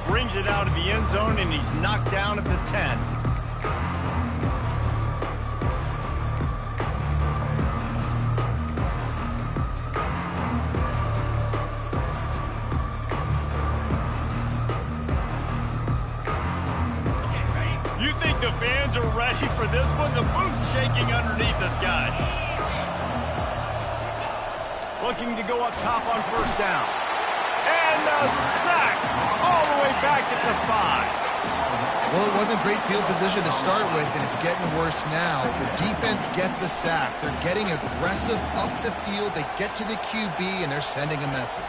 Brings it out of the end zone, and he's knocked down at the 10. You think the fans are ready for this one? The booth's shaking underneath us, guys. Looking to go up top on first down. And a sack all the way back at the 5. Well, it wasn't great field position to start with, and it's getting worse now. The defense gets a sack. They're getting aggressive up the field. They get to the QB, and they're sending a message.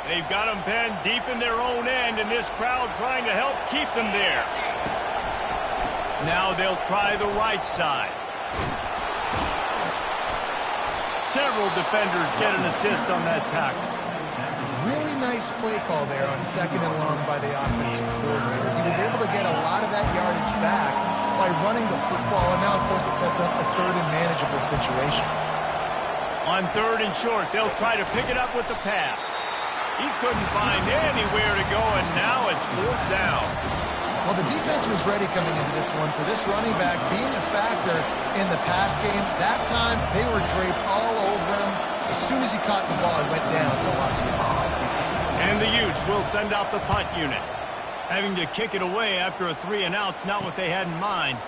They've got them penned deep in their own end, and this crowd trying to help keep them there. Now they'll try the right side. Several defenders get an assist on that tackle. Really nice play call there on 2nd and long by the offensive coordinator. He was able to get a lot of that yardage back by running the football, and now, of course, it sets up a 3rd and manageable situation. On 3rd and short, they'll try to pick it up with the pass. He couldn't find anywhere to go, and now it's 4th down. Well, the defense was ready coming into this one for this running back being a factor in the pass game. That time, they were draped all over him. As soon as he caught the ball, it went down for lots of yards. And the Utes will send out the punt unit. Having to kick it away after a 3-and-out's not what they had in mind.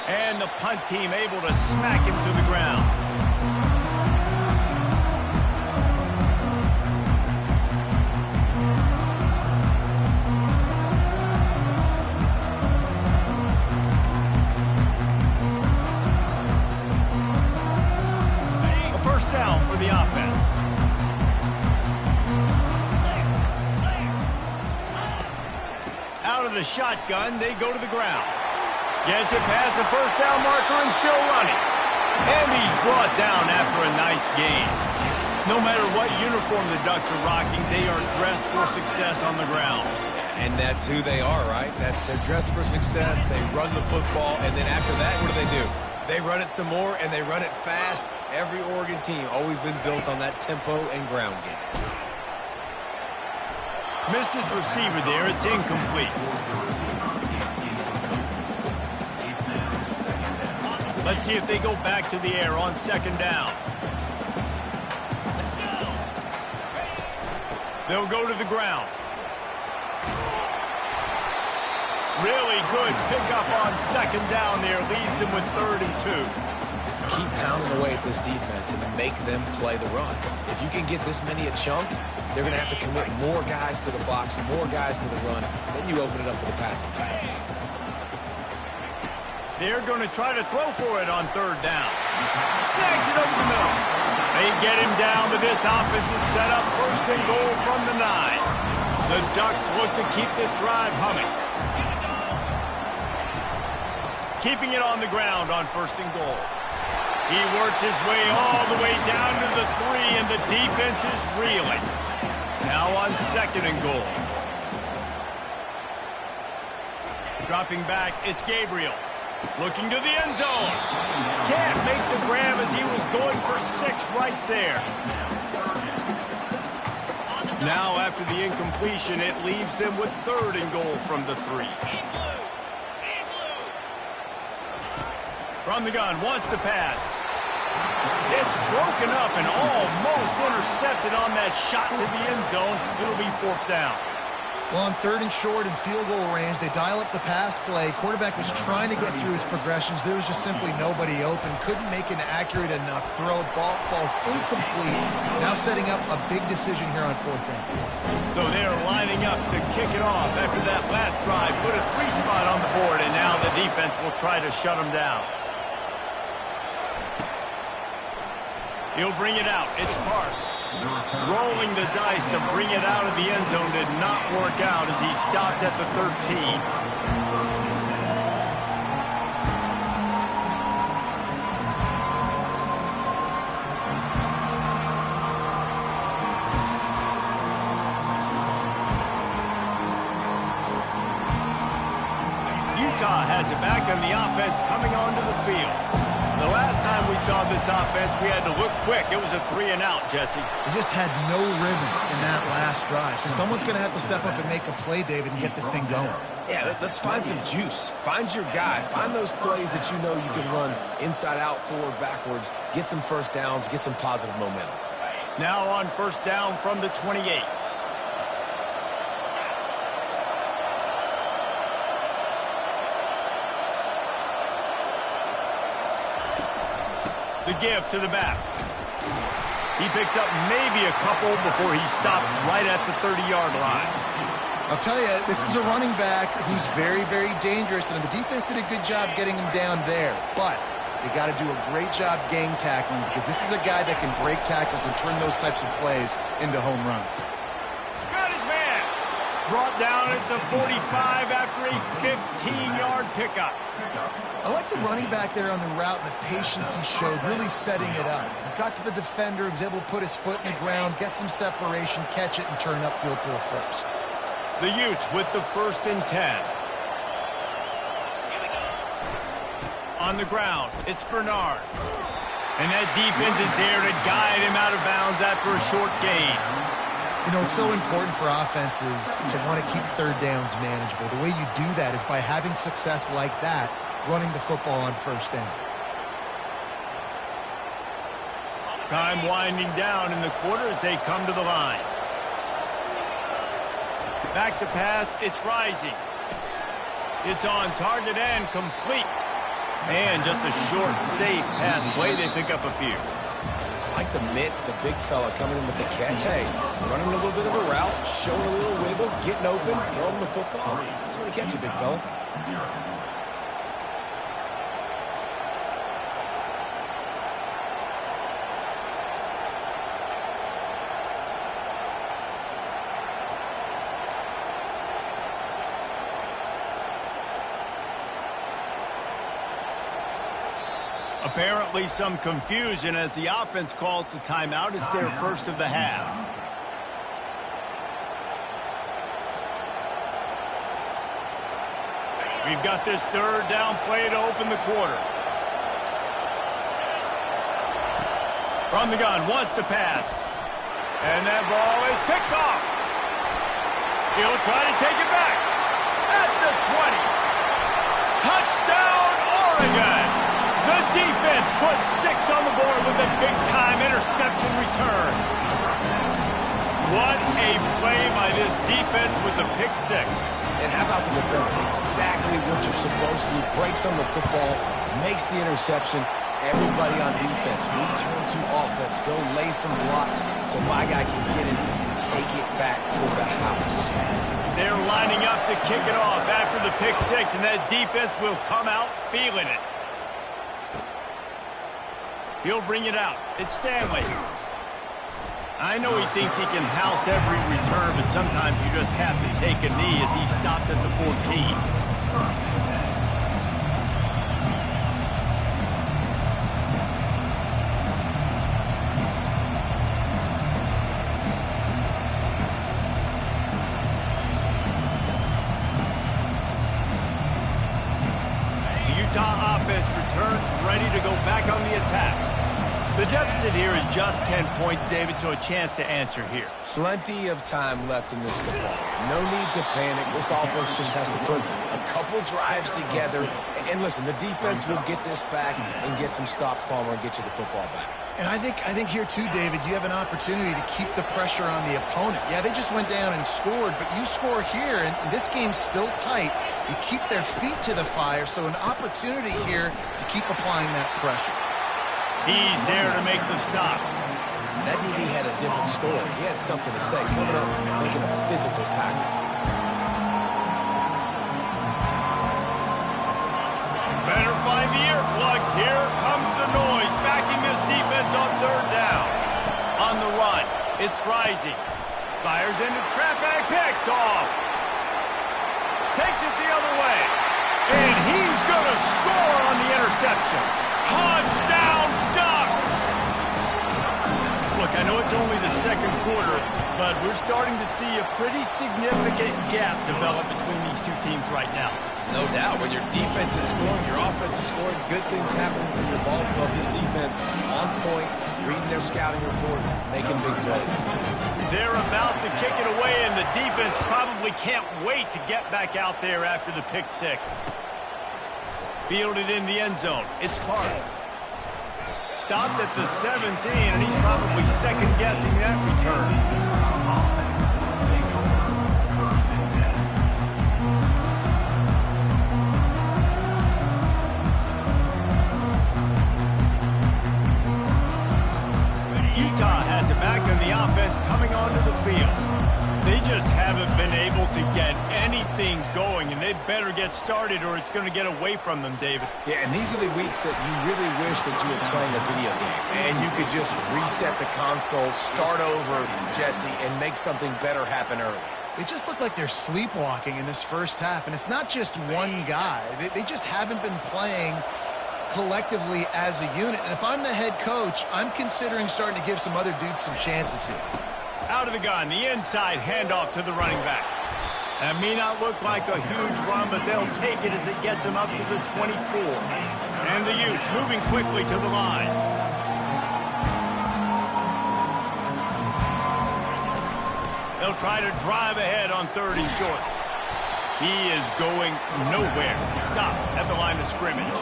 And the punt team able to smack him to the ground. The shotgun, they go to the ground. Gets it past the first down marker and still running. And he's brought down after a nice gain. No matter what uniform the Ducks are rocking, they are dressed for success on the ground. And that's who they are, right? They're dressed for success. They run the football, and then after that, what do? They run it some more, and they run it fast. Every Oregon team always been built on that tempo and ground game. Missed his receiver there. It's incomplete. Let's see if they go back to the air on 2nd down. They'll go to the ground. Really good pickup on 2nd down there. Leaves them with 3rd and 2. Keep pounding away at this defense and make them play the run. If you can get this many a chunk, they're going to have to commit more guys to the box, more guys to the run. Then you open it up for the passing game. They're going to try to throw for it on 3rd down. Snags it over the middle. They get him down, but this offense is set up 1st and goal from the 9. The Ducks look to keep this drive humming. Keeping it on the ground on 1st and goal. He works his way all the way down to the 3, and the defense is reeling. Now on 2nd and goal. Dropping back, it's Gabriel. Looking to the end zone. Can't make the grab as he was going for 6 right there. Now after the incompletion, it leaves them with 3rd and goal from the 3. From the gun, wants to pass. It's broken up and almost intercepted on that shot to the end zone. It'll be 4th down. Well, on 3rd and short and field goal range, they dial up the pass play. Quarterback was trying to get through his progressions. There was just simply nobody open. Couldn't make an accurate enough throw. Ball falls incomplete. Now setting up a big decision here on 4th down. So they're lining up to kick it off after that last drive. Put a 3 spot on the board, and now the defense will try to shut them down. He'll bring it out. It's Parks. Rolling the dice to bring it out of the end zone did not work out as he stopped at the 13. Utah has it back on the offense coming onto the field. The last time we saw this offense, we had to look quick. It was a 3-and-out, Jesse. They just had no rhythm in that last drive. So someone's going to have to step up and make a play, David, and get this thing going. Yeah, let's find some juice. Find your guy. Find those plays that you know you can run inside out, forward, backwards. Get some first downs. Get some positive momentum. Now on first down from the 28. The give to the back. He picks up maybe a couple before he stopped right at the 30-yard line. I'll tell you, this is a running back who's very, very dangerous, and the defense did a good job getting him down there. But they got to do a great job gang tackling because this is a guy that can break tackles and turn those types of plays into home runs. Got his man. Brought down at the 45 after a 15-yard pickup. I like the running back there on the route and the patience he showed, really setting it up. He got to the defender, was able to put his foot in the ground, get some separation, catch it, and turn upfield for the first. The Utes with the 1st and 10. On the ground, it's Bernard. And that defense is there to guide him out of bounds after a short gain. You know, it's so important for offenses to want to keep third downs manageable. The way you do that is by having success like that, running the football on first down. Time winding down in the quarter as they come to the line. Back to pass, it's Rising. It's on target and complete. And just a short, safe pass play. They pick up a few. Like the mitts, the big fella coming in with the catch. Hey, running a little bit of a route, showing a little wiggle, getting open, throwing the football. Somebody catch you, big fella. Apparently some confusion as the offense calls the timeout. It's their first of the half. We've got this third down play to open the quarter. From the gun, wants to pass. And that ball is picked off. He'll try to take it back. At the 20. Touchdown, Oregon! The defense puts 6 on the board with a big-time interception return. What a play by this defense with the pick 6. And how about the defender? Exactly what you're supposed to do. Breaks on the football, makes the interception. Everybody on defense, we turn to offense. Go lay some blocks so my guy can get it and take it back to the house. They're lining up to kick it off after the pick 6, and that defense will come out feeling it. He'll bring it out. It's Stanley. I know he thinks he can house every return, but sometimes you just have to take a knee as he stops at the 14. The Utah offense returns ready to go back on the attack. The deficit here is just 10 points, David, so a chance to answer here. Plenty of time left in this football. No need to panic. This offense just has to put a couple drives together. And listen, the defense will get this back and get some stops, Palmer, and get you the football back. And I think here too, David, you have an opportunity to keep the pressure on the opponent. Yeah, they just went down and scored, but you score here, and this game's still tight. You keep their feet to the fire, so an opportunity here to keep applying that pressure. He's there to make the stop. That DB had a different story. He had something to say, coming up, making a physical tackle. Better find the earplugs. Here comes the noise, backing this defense on third down. On the run, it's Rising. Fires into traffic, picked off. Takes it the other way. And he's going to score on the interception. Touchdown, Ducks! Look, I know it's only the second quarter, but we're starting to see a pretty significant gap develop between these two teams right now. No doubt. When your defense is scoring, your offense is scoring, good things happening from your ball club. This defense on point, reading their scouting report, making big plays. They're about to kick it away, and the defense probably can't wait to get back out there after the pick six. Fielded in the end zone. It's Parks. Stopped at the 17, and he's probably second-guessing that return. Utah has it back in the offense coming onto the field. They just haven't been able to get anything going, and they better get started or it's going to get away from them, David. Yeah, and these are the weeks that you really wish that you were playing a video game, and you could just reset the console, start over, Jesse, and make something better happen early. They just look like they're sleepwalking in this first half, and it's not just one guy. They just haven't been playing collectively as a unit. And if I'm the head coach, I'm considering starting to give some other dudes some chances here. Out of the gun, the inside handoff to the running back. That may not look like a huge run, but they'll take it as it gets them up to the 24. And the Utes moving quickly to the line. They'll try to drive ahead on 3rd and short. He is going nowhere. Stop at the line of scrimmage.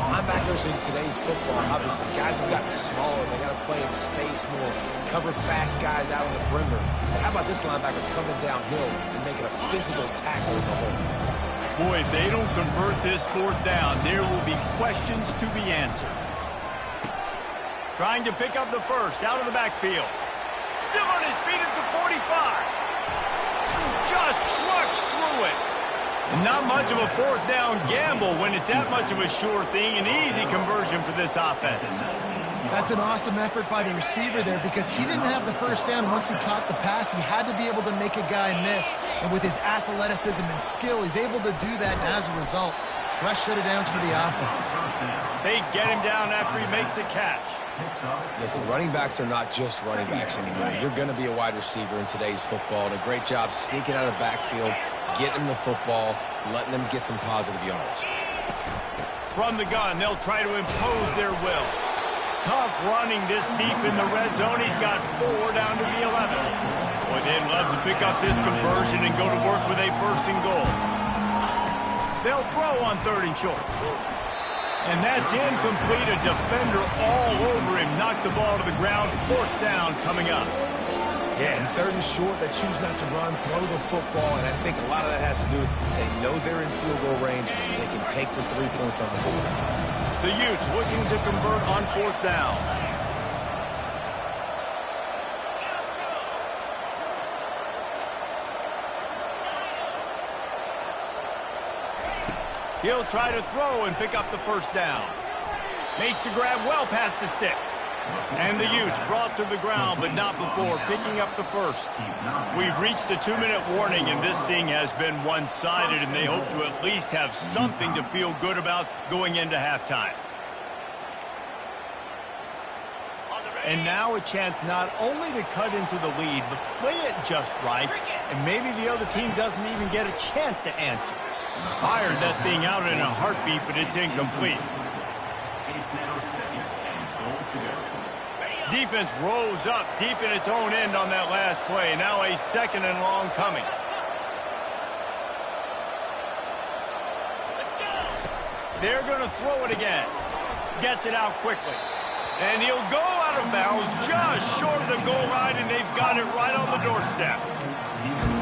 Linebackers in today's football, obviously, guys have gotten smaller. They got to play in space more, cover fast guys out on the perimeter. But how about this linebacker coming downhill and making a physical tackle in the hole? Boy, if they don't convert this 4th down, there will be questions to be answered. Trying to pick up the first out of the backfield. Still on his feet at the 45. Just trucks through it. Not much of a 4th down gamble when it's that much of a sure thing. An easy conversion for this offense. That's an awesome effort by the receiver there because he didn't have the first down once he caught the pass. He had to be able to make a guy miss. And with his athleticism and skill, he's able to do that. And as a result, fresh set of downs for the offense. They get him down after he makes the catch. Listen, running backs are not just running backs anymore. You're going to be a wide receiver in today's football. And a great job sneaking out of the backfield, getting them the football, letting them get some positive yards. From the gun, they'll try to impose their will. Tough running this deep in the red zone. He's got 4 down to the 11. Boy, they'd love to pick up this conversion and go to work with a 1st and goal. They'll throw on 3rd and short. And that's incomplete. A defender all over him. Knocked the ball to the ground. 4th down coming up. Yeah, and 3rd and short, they choose not to run, throw the football, and I think a lot of that has to do with they know they're in field goal range. They can take the 3 points on the board. The Utes looking to convert on 4th down. He'll try to throw and pick up the 1st down. Makes the grab well past the sticks. And the Utes brought to the ground, but not before picking up the 1st. We've reached the 2-minute warning, and this thing has been one-sided, and they hope to at least have something to feel good about going into halftime. And now a chance not only to cut into the lead, but play it just right, and maybe the other team doesn't even get a chance to answer. Fired that thing out in a heartbeat, but it's incomplete. Defense rose up deep in its own end on that last play. Now a 2nd and long coming. They're going to throw it again. Gets it out quickly. And he'll go out of bounds just short of the goal line, and they've got it right on the doorstep.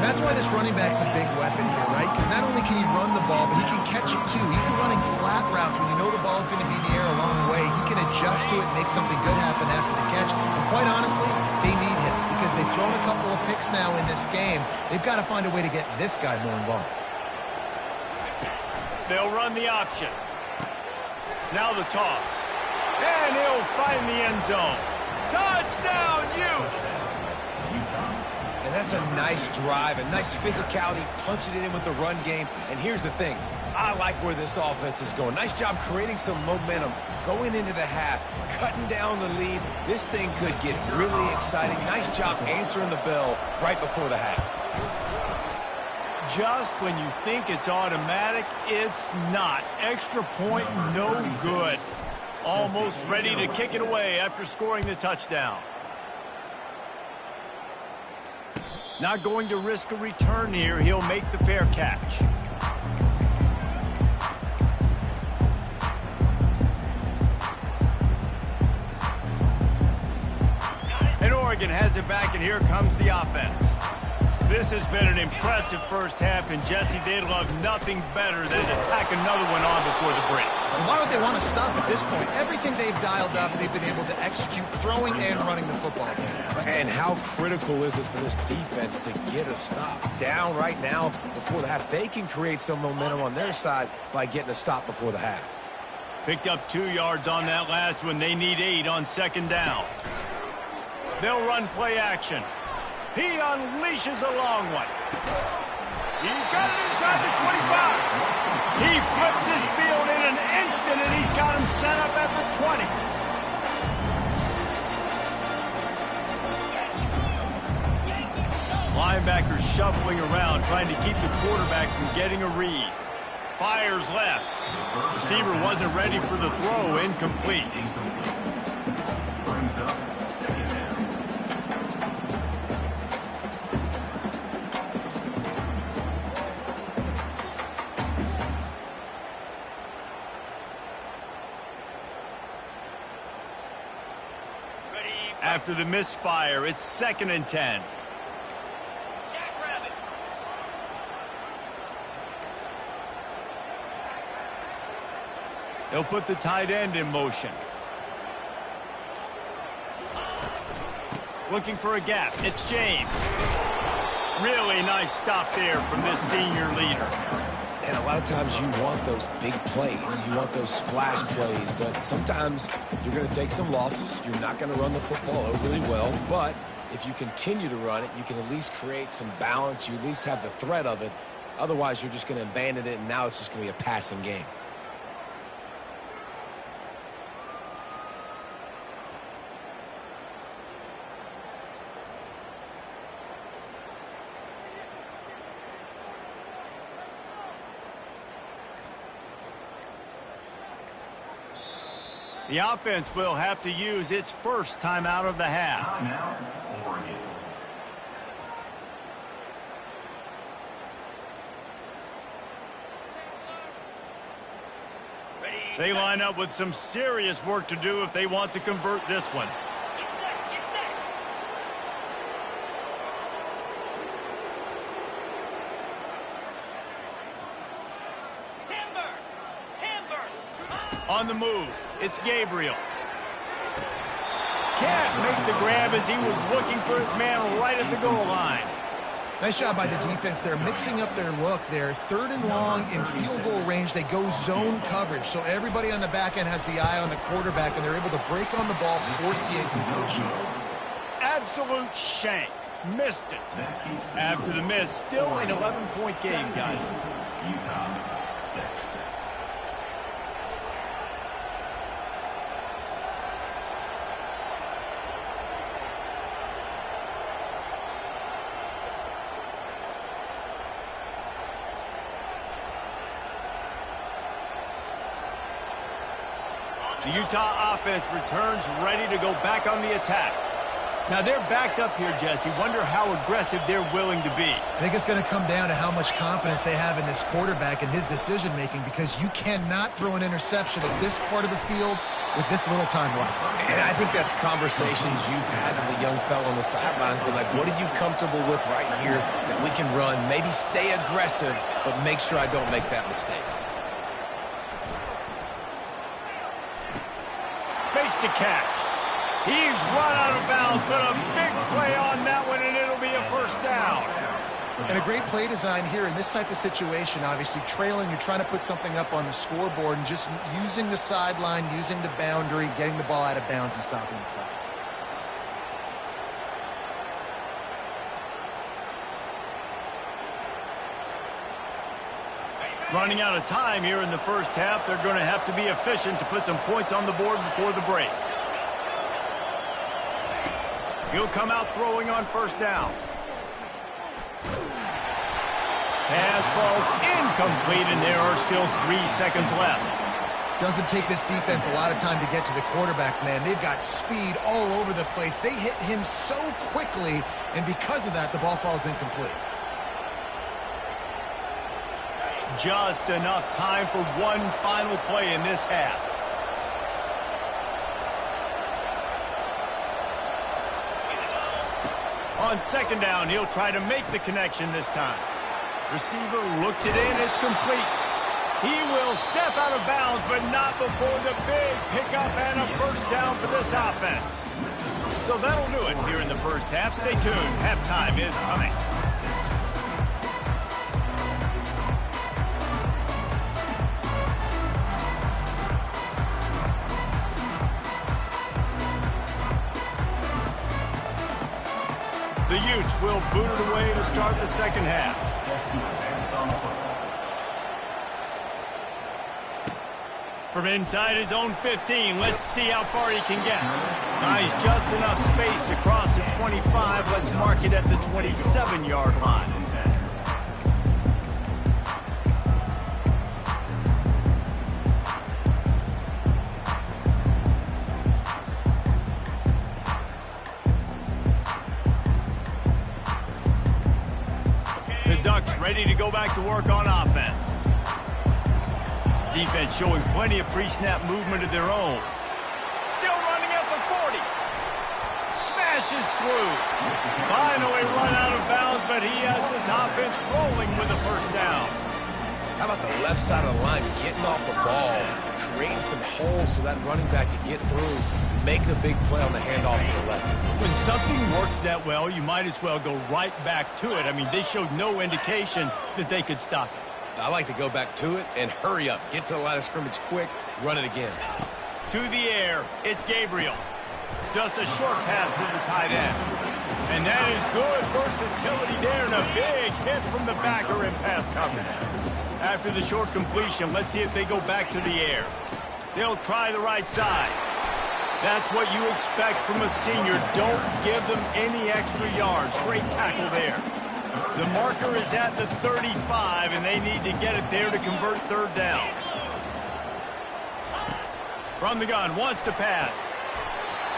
That's why this running back's a big weapon here, right? Because not only can he run the ball, but he can catch it too. Even running flat routes when you know the ball's going to be in the air a long way, he can adjust to it and make something good happen after the catch. And quite honestly, they need him because they've thrown a couple of picks now in this game. They've got to find a way to get this guy more involved. They'll run the option. Now the toss. And he'll find the end zone. Touchdown, Utes! And that's a nice drive, a nice physicality, punching it in with the run game. And here's the thing, I like where this offense is going. Nice job creating some momentum, going into the half, cutting down the lead. This thing could get really exciting. Nice job answering the bell right before the half. Just when you think it's automatic, it's not. Extra point, no good. Almost ready to kick it away after scoring the touchdown. Not going to risk a return here. He'll make the fair catch. And Oregon has it back, and here comes the offense. This has been an impressive first half, and Jesse, they'd love nothing better than to tack another one on before the break. And why would they want to stop at this point? Everything they've dialed up, they've been able to execute throwing and running the football. And how critical is it for this defense to get a stop? Down right now before the half. They can create some momentum on their side by getting a stop before the half. Picked up 2 yards on that last one. They need 8 on second down. They'll run play action. He unleashes a long one. He's got it inside the 25. He flips his field in an instant, and he's got him set up at the 20. Linebacker shuffling around, trying to keep the quarterback from getting a read. Fires left. Receiver wasn't ready for the throw. Incomplete. After the misfire, it's 2nd and 10. They'll put the tight end in motion. Looking for a gap. It's James. Really nice stop there from this senior leader. And a lot of times you want those big plays. You want those splash plays. But sometimes you're going to take some losses. You're not going to run the football overly well. But if you continue to run it, you can at least create some balance. You at least have the threat of it. Otherwise, you're just going to abandon it, and now it's just going to be a passing game. The offense will have to use its first timeout of the half. They line up with some serious work to do if they want to convert this one. On the move, it's Gabriel. Can't make the grab as he was looking for his man right at the goal line. Nice job by the defense. They're mixing up their look. They're 3rd and long in field goal range. They go zone coverage, so everybody on the back end has the eye on the quarterback, and they're able to break on the ball, force the incompletion. Absolute shank. Missed it. After the miss, still an 11-point game, guys. Utah 6. The Utah offense returns ready to go back on the attack. Now they're backed up here, Jesse. Wonder how aggressive they're willing to be. I think it's going to come down to how much confidence they have in this quarterback and his decision-making, because you cannot throw an interception at this part of the field with this little time left. And I think that's conversations you've had with the young fellow on the sidelines. Be like, what are you comfortable with right here that we can run? Maybe stay aggressive, but make sure I don't make that mistake. Makes the catch. He's run out of bounds, but a big play on that one, and it'll be a first down. And a great play design here in this type of situation. Obviously, trailing, you're trying to put something up on the scoreboard, and just using the sideline, using the boundary, getting the ball out of bounds and stopping the play. Running out of time here in the first half. They're going to have to be efficient to put some points on the board before the break. He'll come out throwing on first down. Pass falls incomplete, and there are still 3 seconds left. Doesn't take this defense a lot of time to get to the quarterback, man. They've got speed all over the place. They hit him so quickly, and because of that, the ball falls incomplete. Just enough time for one final play in this half. On second down, he'll try to make the connection this time. Receiver looks it in, it's complete. He will step out of bounds, but not before the big pickup and a first down for this offense. So that'll do it here in the first half. Stay tuned. Halftime is coming. The Utes will boot it away to start the second half. From inside his own 15, let's see how far he can get. Nice, just enough space to cross the 25. Let's mark it at the 27-yard line. The Ducks ready to go back to work on offense. Defense showing plenty of pre-snap movement of their own. Still running at the 40. Smashes through. Finally run out of bounds, but he has this offense rolling with a first down. How about the left side of the line getting off the ball, creating some holes so that running back to get through, making a big play on the handoff to the left. When something works that well, you might as well go right back to it. I mean, they showed no indication that they could stop it. I like to go back to it and hurry up. Get to the line of scrimmage quick, run it again. To the air, it's Gabriel. Just a short pass to the tight end. And that is good versatility there, and a big hit from the backer in pass coverage. After the short completion, let's see if they go back to the air. They'll try the right side. That's what you expect from a senior. Don't give them any extra yards. Great tackle there. The marker is at the 35, and they need to get it there to convert third down. From the gun, wants to pass.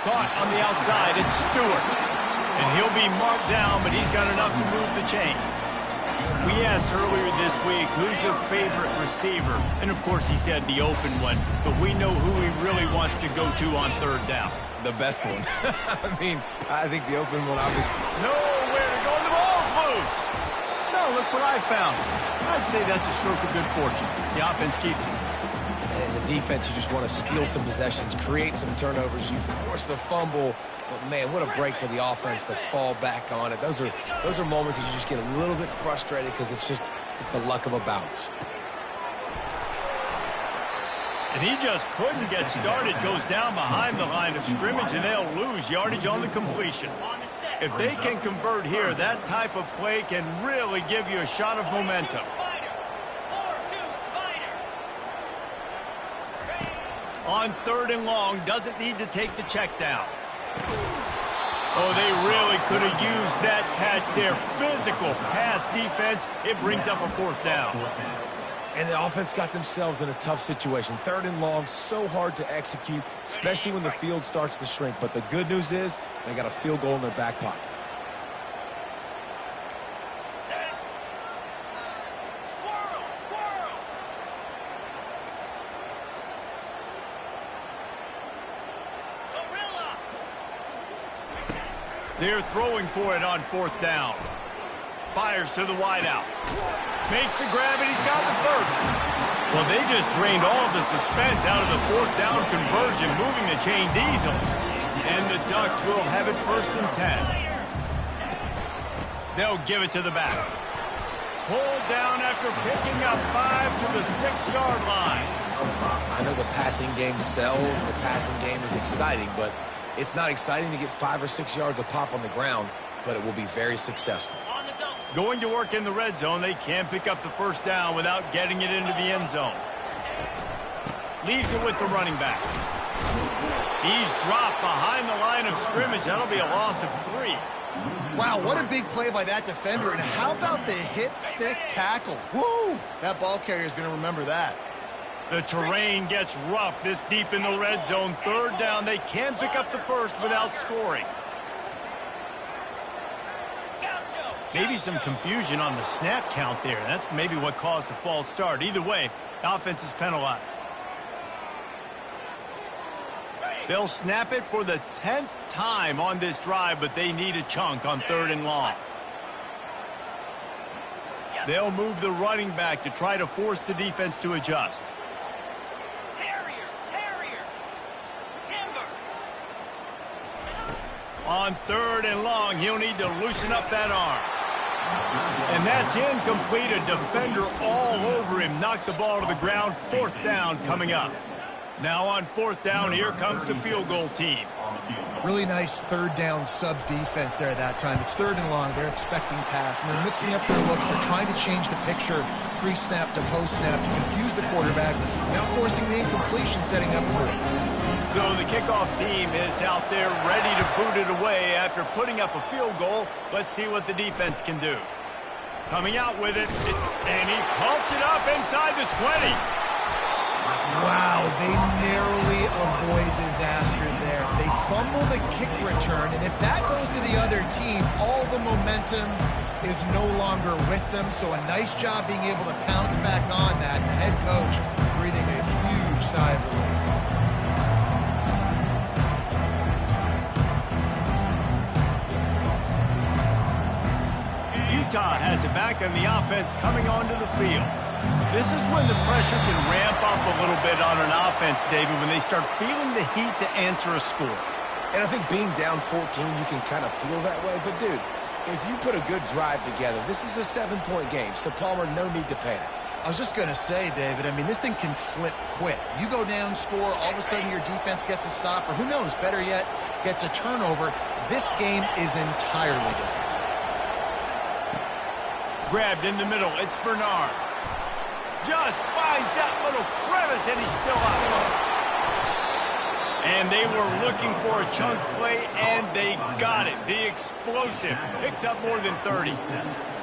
Caught on the outside, it's Stewart. And he'll be marked down, but he's got enough to move the chains. We asked earlier this week, who's your favorite receiver? And, of course, he said the open one, but we know who he really wants to go to on third down. The best one. I mean, I think the open one, obviously. Nowhere to go, and the ball's loose. No, look what I found. I'd say that's a stroke of good fortune. The offense keeps it. As a defense, you just want to steal some possessions, create some turnovers. You force the fumble. But, man, what a break for the offense to fall back on it. Those are moments that you just get a little bit frustrated because it's the luck of a bounce. And he just couldn't get started. Goes down behind the line of scrimmage, and they'll lose yardage on the completion. If they can convert here, that type of play can really give you a shot of momentum. On third and long, doesn't need to take the check down. Oh, they really could have used that catch there. Physical pass defense. It brings up a fourth down. And the offense got themselves in a tough situation. Third and long, so hard to execute, especially when the field starts to shrink. But the good news is they got a field goal in their back pocket. They're throwing for it on fourth down. Fires to the wideout. Makes the grab, and he's got the first. Well, they just drained all of the suspense out of the fourth down conversion, moving the chains easily. And the Ducks will have it 1st and 10. They'll give it to the back. Pulled down after picking up 5 to the 6-yard line. I know the passing game sells, the passing game is exciting, but it's not exciting to get 5 or 6 yards a pop on the ground, but it will be very successful. On the double. Going to work in the red zone, they can't pick up the first down without getting it into the end zone. Leaves it with the running back. He's dropped behind the line of scrimmage. That'll be a loss of 3. Wow, what a big play by that defender. And how about the hit stick tackle? Woo! That ball carrier is going to remember that. The terrain gets rough this deep in the red zone. Third down, they can't pick up the first without scoring. Maybe some confusion on the snap count there. That's maybe what caused the false start. Either way, the offense is penalized. They'll snap it for the 10th time on this drive, but they need a chunk on 3rd and long. They'll move the running back to try to force the defense to adjust. On 3rd and long, he'll need to loosen up that arm. And that's incomplete. A defender all over him. Knocked the ball to the ground. 4th down coming up. Now on 4th down, here comes the field goal team. Really nice 3rd down sub defense there at that time. It's 3rd and long. They're expecting pass, and they're mixing up their looks. They're trying to change the picture pre-snap to post-snap to confuse the quarterback. Now forcing the incompletion, setting up for it. So the kickoff team is out there ready to boot it away after putting up a field goal. Let's see what the defense can do. Coming out with it, and he pumps it up inside the 20. Wow, they narrowly avoid disaster there. They fumble the kick return, and if that goes to the other team, all the momentum is no longer with them. So a nice job being able to pounce back on that. The head coach breathing a huge sigh of relief. Utah has it back on the offense coming onto the field. This is when the pressure can ramp up a little bit on an offense, David, when they start feeling the heat to answer a score. And I think being down 14, you can kind of feel that way. But, dude, if you put a good drive together, this is a 7-point game. So, Palmer, no need to panic. I was just going to say, David, I mean, this thing can flip quick. You go down, score, all of a sudden your defense gets a stop, or who knows, better yet, gets a turnover. This game is entirely different. Grabbed in the middle, it's Bernard. Just finds that little crevice, and he's still out. And they were looking for a chunk play, and they got it. The explosive picks up more than 30.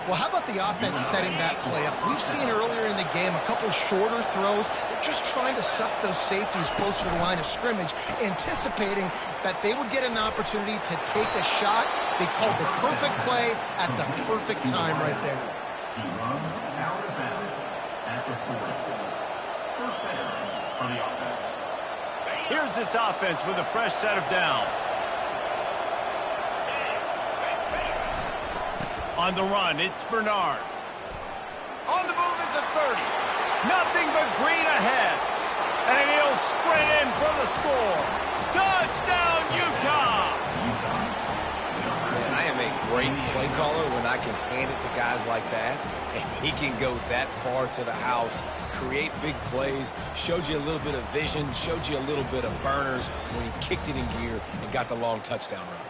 Well, how about the offense setting that play up? We've seen earlier in the game a couple shorter throws. They're just trying to suck those safeties closer to the line of scrimmage, anticipating that they would get an opportunity to take a shot. They called the perfect play at the perfect time right there. He runs out of bounds at the 40. First down for the offense. Here's this offense with a fresh set of downs. On the run, it's Bernard. On the move is the 30. Nothing but green ahead. And he'll sprint in for the score. Touchdown, Utah! Man, I am a great play caller when I can hand it to guys like that. And he can go that far to the house, create big plays, showed you a little bit of vision, showed you a little bit of burners when he kicked it in gear and got the long touchdown run.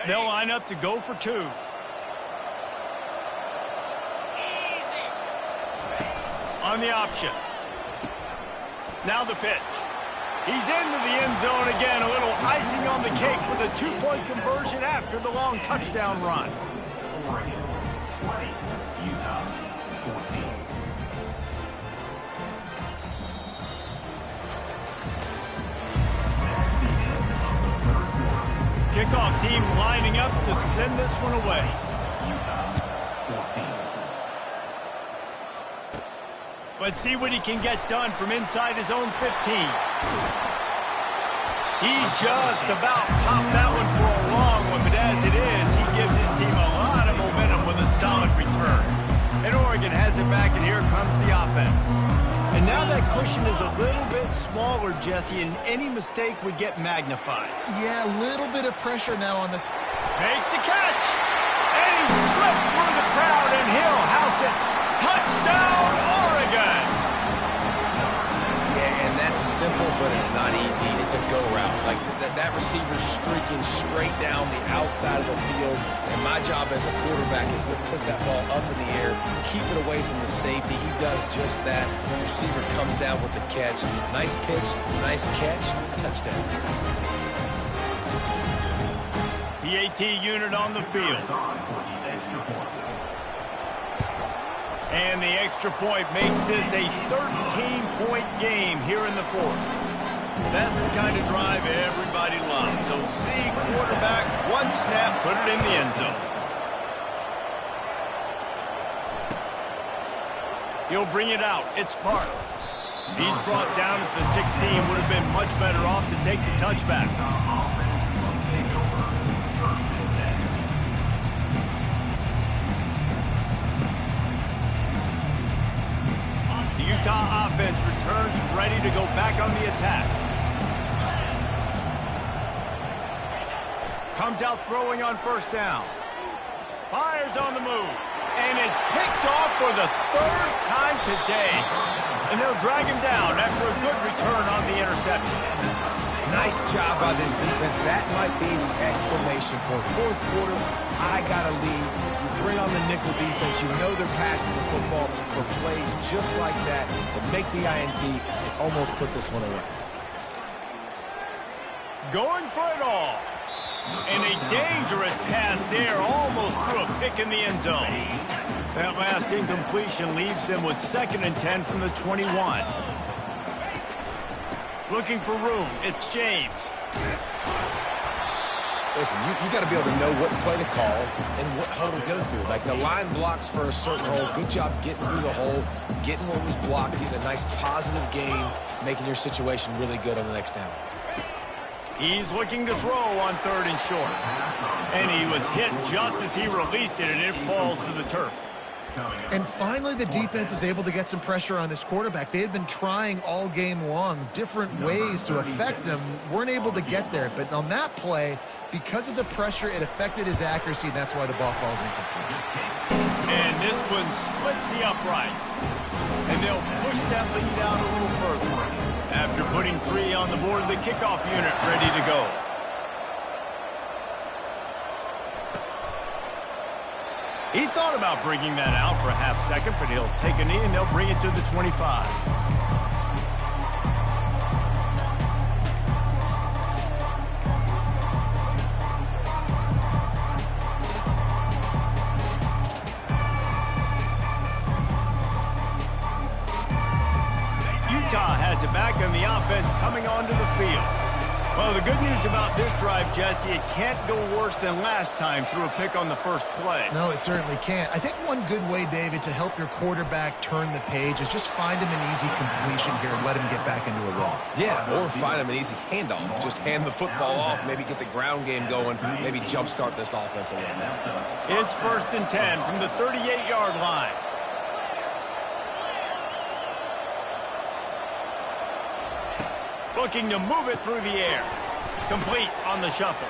They'll line up to go for 2. On the option. Now the pitch. He's into the end zone again. A little icing on the cake with a 2-point conversion after the long touchdown run. Oregon 20, Utah 14. Kickoff team lining up to send this one away. Utah 14. Let's see what he can get done from inside his own 15. He just about popped that one for a long one, but as it is, he gives his team a lot of momentum with a solid return. And Oregon has it back, and here comes the offense. And now that cushion is a little bit smaller, Jesse, and any mistake would get magnified. Yeah, a little bit of pressure now on this. Makes the catch! And he slipped through the crowd, and he'll house it. Touchdown, Oregon! Yeah, and that simple not easy. It's a go route. Like that receiver's streaking straight down the outside of the field, and my job as a quarterback is to put that ball up in the air, keep it away from the safety. He does just that. The receiver comes down with the catch. Nice pitch, nice catch, touchdown. PAT unit on the field. And the extra point makes this a 13-point game here in the fourth. That's the kind of drive everybody loves. So see quarterback, one snap, put it in the end zone. He'll bring it out. It's Parks. He's brought down at the 16. Would have been much better off to take the touchback. Utah offense returns ready to go back on the attack. Comes out throwing on first down. Fires on the move. And it's picked off for the third time today. And they'll drag him down after a good return on the interception. Nice job by this defense. That might be the exclamation point. Fourth quarter, I got a lead. You bring on the nickel defense. You know they're passing the football for plays just like that to make the INT and almost put this one away. Going for it all. And a dangerous pass there, almost threw a pick in the end zone. That last incompletion leaves them with 2nd and 10 from the 21. Looking for room. It's James. Listen, you got to be able to know what play to call and what hole to go through. Like the line blocks for a certain hole. Good job getting through the hole, getting what was blocked, getting a nice positive gain, making your situation really good on the next down. He's looking to throw on 3rd and short. And he was hit just as he released it, and it falls to the turf. And finally, the defense is able to get some pressure on this quarterback. They had been trying all game long different ways to affect him, weren't able to get there. But on that play, because of the pressure, it affected his accuracy, and that's why the ball falls incomplete. And this one splits the uprights. And they'll push that lead out a little further. After putting 3 on the board, the kickoff unit ready to go. He thought about bringing that out for a half second, but he'll take a knee and they'll bring it to the 25. Utah has it back on the offense coming onto the field. Well, the good news about this drive, Jesse, it can't go worse than last time through a pick on the first play. No, it certainly can't. I think one good way, David, to help your quarterback turn the page is just find him an easy completion here and let him get back into a rhythm. Yeah, or find him an easy handoff. Just hand the football off, maybe get the ground game going, maybe jumpstart this offense a little bit. It's 1st and 10 from the 38-yard line. Looking to move it through the air. Complete on the shuffle.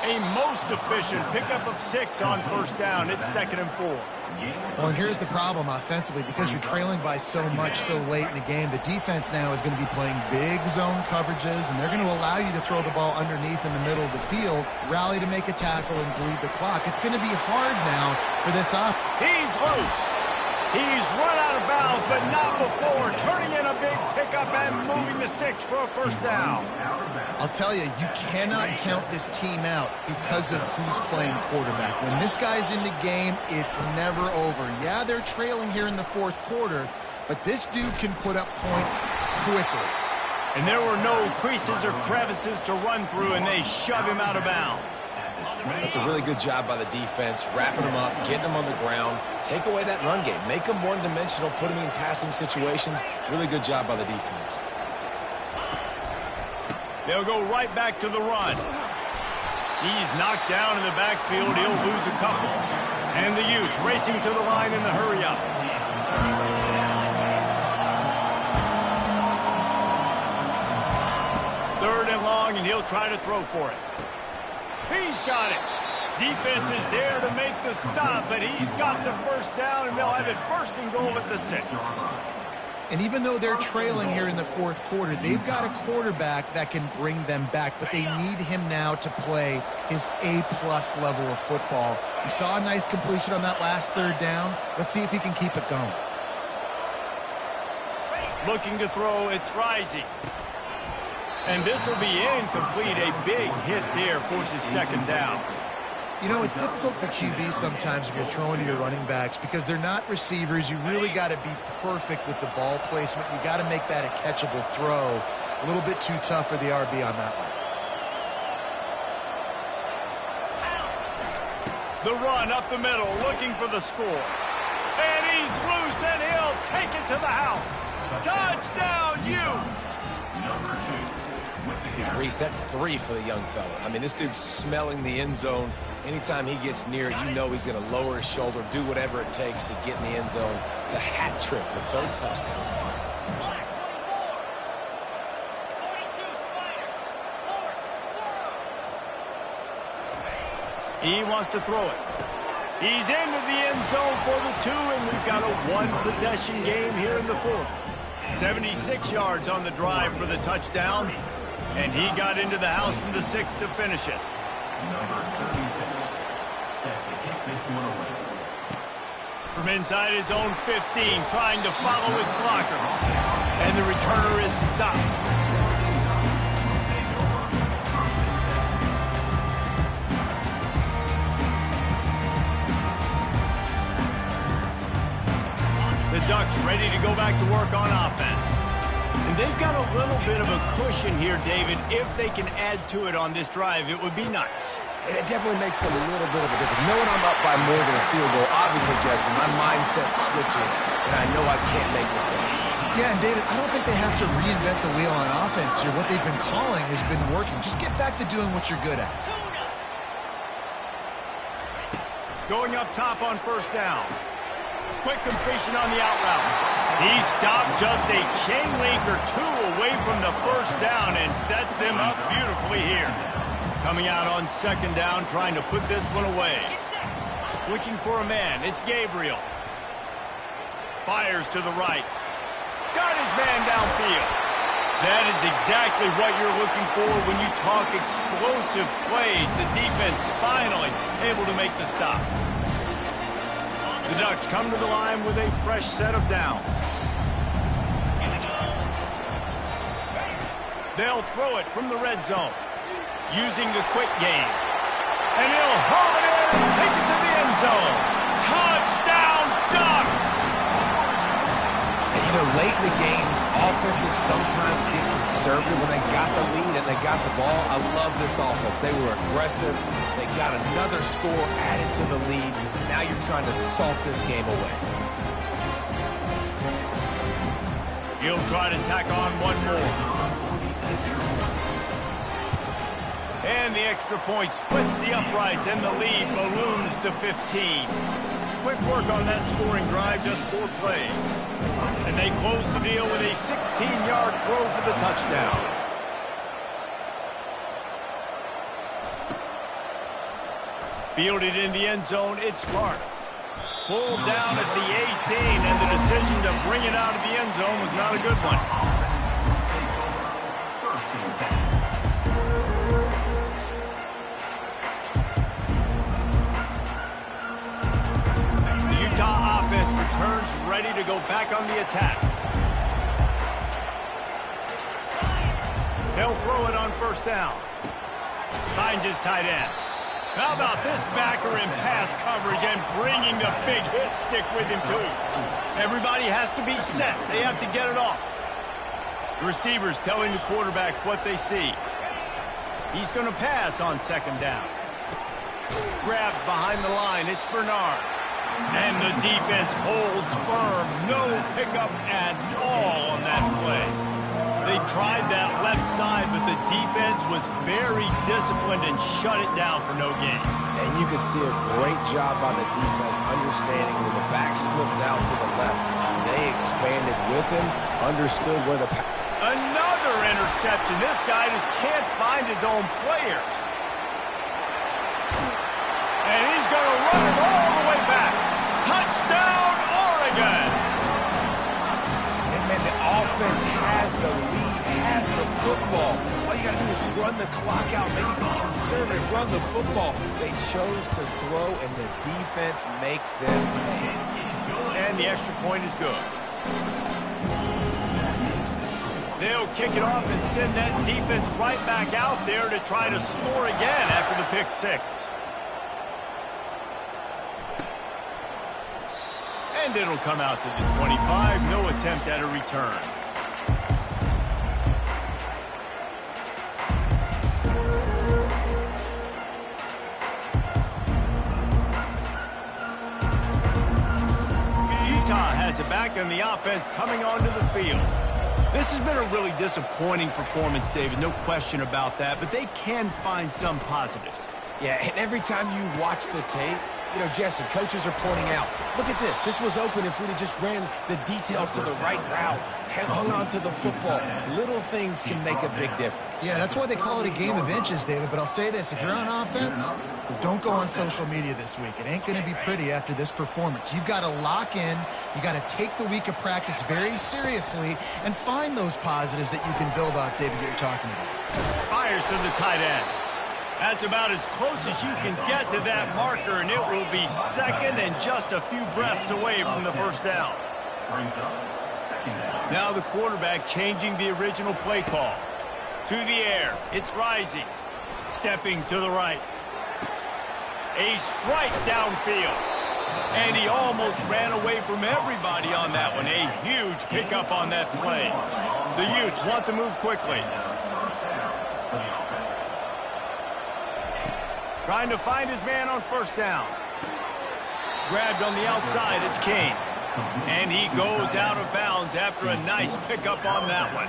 A most efficient pickup of 6 on first down. It's 2nd and 4. Well, and here's the problem offensively. Because you're trailing by so much so late in the game, the defense now is going to be playing big zone coverages, and they're going to allow you to throw the ball underneath in the middle of the field, rally to make a tackle, and bleed the clock. It's going to be hard now for this up. He's loose. He's run out of bounds, but not before. Turning in a big pickup and moving the sticks for a first down. I'll tell you, you cannot count this team out because of who's playing quarterback. When this guy's in the game, it's never over. Yeah, they're trailing here in the fourth quarter, but this dude can put up points quickly. And there were no creases or crevices to run through, and they shove him out of bounds. That's a really good job by the defense, wrapping them up, getting them on the ground, take away that run game, make them one-dimensional, put them in passing situations. Really good job by the defense. They'll go right back to the run. He's knocked down in the backfield. He'll lose a couple. And the Utes racing to the line in the hurry-up. Third and long, and he'll try to throw for it. He's got it. Defense is there to make the stop, but he's got the first down, and they'll have it 1st and goal at the 6. And even though they're trailing here in the fourth quarter, they've got a quarterback that can bring them back, but they need him now to play his A-plus level of football. We saw a nice completion on that last third down. Let's see if he can keep it going. Looking to throw, it's rising. And this will be incomplete. A big hit there forces second down. You know, it's difficult for QBs sometimes when you're throwing to your running backs because they're not receivers. You really got to be perfect with the ball placement. You got to make that a catchable throw. A little bit too tough for the RB on that one. The run up the middle, looking for the score. And he's loose, and he'll take it to the house. Touchdown, Hughes! Number 2. Reese, that's 3 for the young fella. I mean, this dude's smelling the end zone. Anytime he gets near it, you know he's going to lower his shoulder, do whatever it takes to get in the end zone. The hat trick, the 3rd touchdown. He wants to throw it. He's into the end zone for the 2, and we've got a one-possession game here in the 4th. 76 yards on the drive for the touchdown, and he got into the house from the 6 to finish it. Number 36. Set to kick this one away. From inside his own 15, trying to follow his blockers. And the returner is stopped. The Ducks ready to go back to work on offense. And they've got a little bit of a cushion here, David. If they can add to it on this drive, it would be nice. And it definitely makes a little bit of a difference. Knowing I'm up by more than a field goal, obviously, Jesse, my mindset switches, and I know I can't make mistakes. Yeah, and David, I don't think they have to reinvent the wheel on offense here. What they've been calling has been working. Just get back to doing what you're good at. Going up top on first down. Quick completion on the out route. He stopped just a chain link or 2 away from the first down and sets them up beautifully here. Coming out on second down, trying to put this one away. Looking for a man. It's Gabriel. Fires to the right. Got his man downfield. That is exactly what you're looking for when you talk explosive plays. The defense finally able to make the stop. The Ducks come to the line with a fresh set of downs. They'll throw it from the red zone. Using the quick game. And he'll haul it in and take it to the end zone. Touchdown, Ducks! And, you know, late in the games, offenses sometimes get conservative when they got the lead and they got the ball. I love this offense. They were aggressive. They got another score added to the lead. Now you're trying to salt this game away. He'll try to tack on one more. And the extra point splits the uprights, and the lead balloons to 15. Quick work on that scoring drive, just 4 plays. And they close the deal with a 16-yard throw for the touchdown. Fielded in the end zone, it's Parks. Pulled down at the 18, and the decision to bring it out of the end zone was not a good one. Offense returns ready to go back on the attack. They'll throw it on first down. Finds his tight end. How about this backer in pass coverage and bringing the big hit stick with him too? Everybody has to be set. They have to get it off. Receivers telling the quarterback what they see. He's going to pass on second down. Grabbed behind the line. It's Bernard. And the defense holds firm. No pickup at all on that play. They tried that left side, but the defense was very disciplined and shut it down for no gain. And you could see a great job by the defense understanding when the back slipped out to the left. They expanded with him, understood where the... Another interception. This guy just can't find his own players. And he's going to run it all the way back. Touchdown, Oregon! And man, offense has the lead, has the football. All you got to do is run the clock out, maybe be conservative, run the football. They chose to throw, and the defense makes them pay. And the extra point is good. They'll kick it off and send that defense right back out there to try to score again after the pick six. And it'll come out to the 25. No attempt at a return. Utah has it back, and the offense coming onto the field. This has been a really disappointing performance, David. No question about that, but they can find some positives. Yeah, and every time you watch the tape, you know, Jesse, coaches are pointing out, look at this. This was open if we'd have just ran the details to the right route, hung on to the football. Little things can make a big difference. Yeah, that's why they call it a game of inches, David. But I'll say this, if you're on offense, don't go on social media this week. It ain't going to be pretty after this performance. You've got to lock in. You got to take the week of practice very seriously and find those positives that you can build off, David, that you're talking about. Fires to the tight end. That's about as close as you can get to that marker, and it will be second and just a few breaths away from the first down. Now the quarterback changing the original play call. To the air. It's Rising. Stepping to the right. A strike downfield. And he almost ran away from everybody on that one. A huge pickup on that play. The Utes want to move quickly. Trying to find his man on first down. Grabbed on the outside, it's King. And he goes out of bounds after a nice pickup on that one.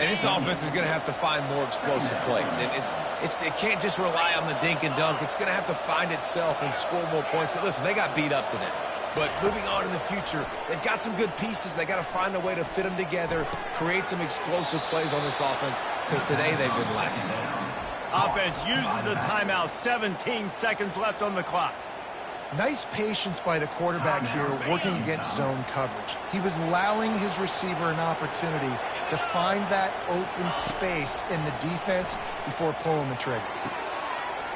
And this offense is going to have to find more explosive plays. And it can't just rely on the dink and dunk. It's going to have to find itself and score more points. Listen, they got beat up today. But moving on in the future, they've got some good pieces. They got to find a way to fit them together, create some explosive plays on this offense, because today they've been lacking. Offense uses a timeout. 17 seconds left on the clock. Nice patience by the quarterback here working against zone coverage. He was allowing his receiver an opportunity to find that open space in the defense before pulling the trigger.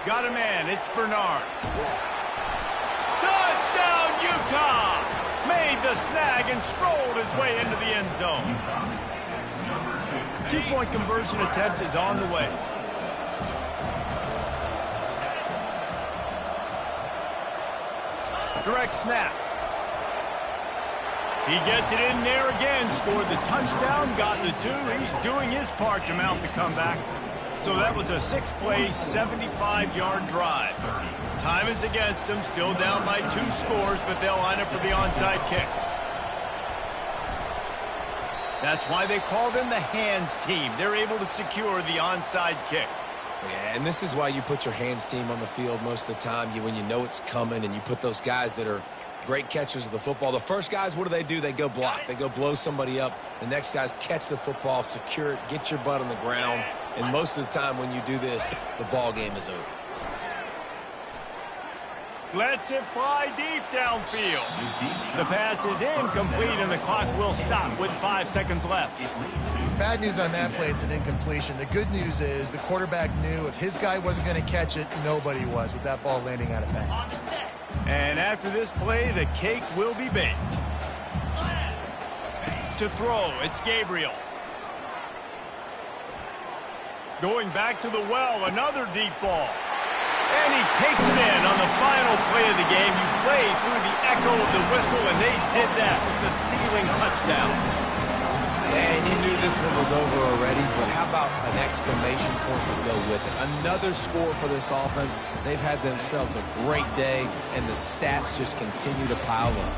Got a man. It's Bernard. Touchdown, Utah! Made the snag and strolled his way into the end zone. 2-point conversion attempt is on the way. Direct snap. He gets it in there again, scored the touchdown, got the 2. He's doing his part to mount the comeback. So that was a 6-play, 75-yard drive. Time is against them, still down by 2 scores, but they'll line up for the onside kick. That's why they call them the hands team. They're able to secure the onside kick. Yeah, and this is why you put your hands team on the field most of the time. When you know it's coming, and you put those guys that are great catchers of the football. The first guys, what do? They go block. They go blow somebody up. The next guys catch the football, secure it, get your butt on the ground. And most of the time when you do this, the ball game is over. Lets it fly deep downfield. The pass is incomplete, and the clock will stop with 5 seconds left. Bad news on that play, it's an incompletion. The good news is the quarterback knew if his guy wasn't going to catch it, nobody was with that ball landing out of bounds. And after this play, the cake will be baked. To throw, it's Gabriel. Going back to the well, another deep ball. And he takes it in on the final play of the game. You play through the echo of the whistle, and they did that with the ceiling touchdown. And you knew this one was over already, but how about an exclamation point to go with it? Another score for this offense. They've had themselves a great day, and the stats just continue to pile up.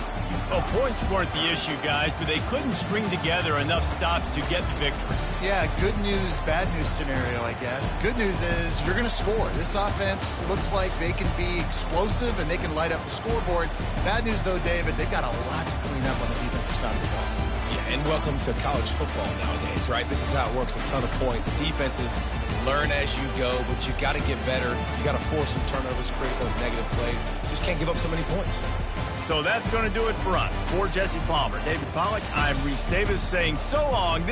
Well, points weren't the issue, guys, but they couldn't string together enough stops to get the victory. Yeah, good news, bad news scenario, I guess. Good news is you're going to score. This offense looks like they can be explosive and they can light up the scoreboard. Bad news, though, David, they've got a lot to clean up on the defensive side of the ball. Yeah, and welcome to college football nowadays, right? This is how it works, a ton of points. Defenses learn as you go, but you got to get better. You got to force some turnovers, create those negative plays. Just can't give up so many points. So that's going to do it for us. For Jesse Palmer, David Pollack, I'm Reese Davis saying so long.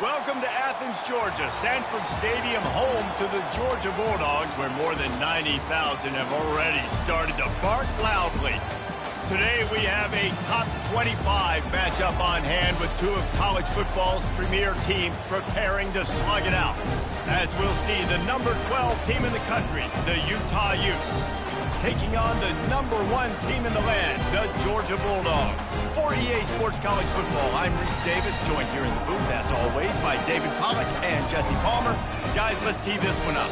Welcome to Athens, Georgia, Sanford Stadium, home to the Georgia Bulldogs, where more than 90,000 have already started to bark loudly. Today we have a top 25 matchup on hand with two of college football's premier teams preparing to slug it out. As we'll see, the number 12 team in the country, the Utah Utes, taking on the number 1 team in the land, the Georgia Bulldogs. For EA Sports College Football, I'm Reese Davis, joined here in the booth, as always, by David Pollack and Jesse Palmer. Guys, let's tee this one up.